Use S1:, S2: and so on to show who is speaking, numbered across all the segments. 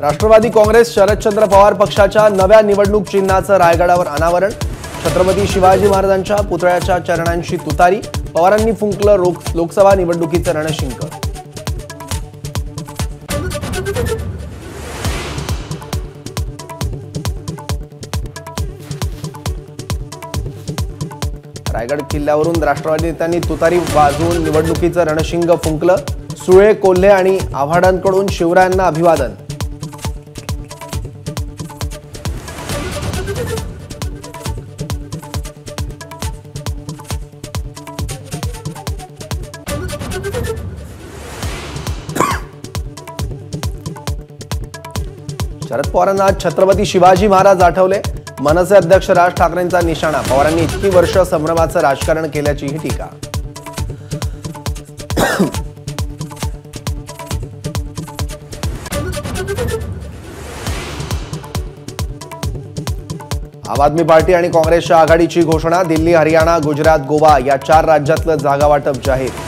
S1: राष्ट्रवादी काँग्रेस शरदचंद्र पवार पक्षाच्या नव्या निवडणूक चिन्हाचं रायगडावर अनावरण। छत्रपती शिवाजी महाराजांच्या पुतळ्याच्या चरणांशी तुतारी, पवारांनी फुंकलं लोकसभा निवडणुकीचं रणशिंग। रायगड किल्ल्यावरून राष्ट्रवादी नेत्यांनी तुतारी वाजवून निवडणुकीचं रणशिंग फुंकलं। सुळे, कोल्हे आणि आव्हाडांकडून शिवरायांना अभिवादन। शरद पवारांना आज छत्रपती शिवाजी महाराज आठवले। मनसे अध्यक्ष राज ठाकरेंचा निशाणा, पवारांनी इतकी वर्ष संभ्रमाचं राजकारण केल्याचीही टीका। आम आदमी पार्टी आणि काँग्रेसच्या आघाडीची घोषणा, दिल्ली, हरियाणा, गुजरात, गोवा या 4 राज्यातलं जागा वाटप जाहीर।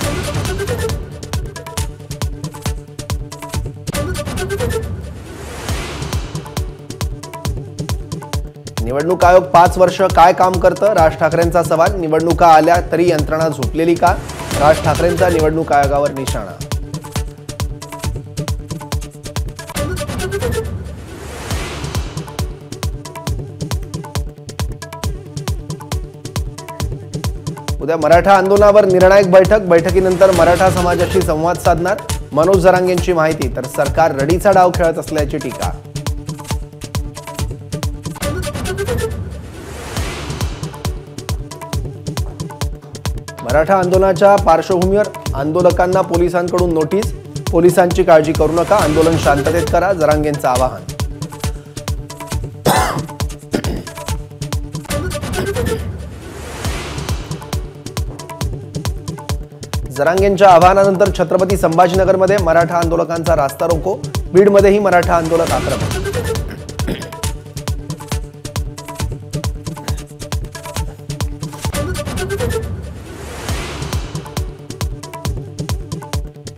S1: निवडणूक आयोग 5 वर्ष काय काम करतं, राज ठाकरेंचा सवाल। निवडणुका आल्या तरी यंत्रणा झोपलेली का, राज ठाकरेंचा निवडणूक आयोगावर निशाणा। उद्या मराठा आंदोलनावर निर्णायक बैठकीनंतर मराठा समाजाशी संवाद साधणार, मनोज जरांगेंची माहिती। तर सरकार रडीचा डाव खेळत असल्याची टीका। मराठा आंदोलनाच्या पार्श्वभूमीवर आंदोलकांना पोलिसांकडून नोटीस, पोलिसांची काळजी करू नका, आंदोलन शांततेत करा, जरांगेंचं आवाहन। जरांगेंच्या आवाहनानंतर छत्रपती संभाजीनगरमध्ये मराठा आंदोलकांचा रास्ता रोको, बीडमध्येही मराठा आंदोलक आक्रमक।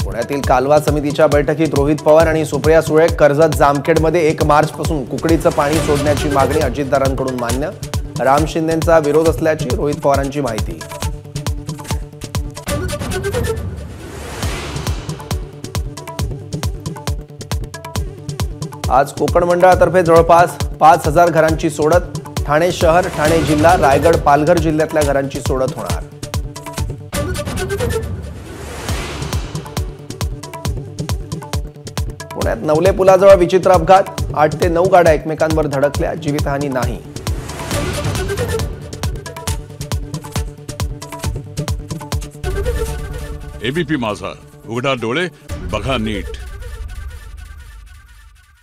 S1: पुण्यातील कालवा समितीच्या बैठकीत रोहित पवार आणि सुप्रिया सुळे। कर्जत जामखेडमध्ये 1 मार्चपासून कुकडीचं पाणी सोडण्याची मागणी अजितदारांकडून मान्य, राम शिंदेंचा विरोध असल्याची रोहित पवारांची माहिती। आज कोकण मंडळातर्फे जवळपास 5000 घरांची सोडत, ठाणे शहर, ठाणे जिल्हा, रायगड, पालघर जिल्ह्यातल्या घरांची सोडत होणार। पुण्यात नवले पुलाजवळ विचित्र अपघात, 8 ते 9 गाड्या एकमेकांवर धडकल्या, जीवितहानी नाही।
S2: एबीपी माझा, उघडा डोळे बघा नीट।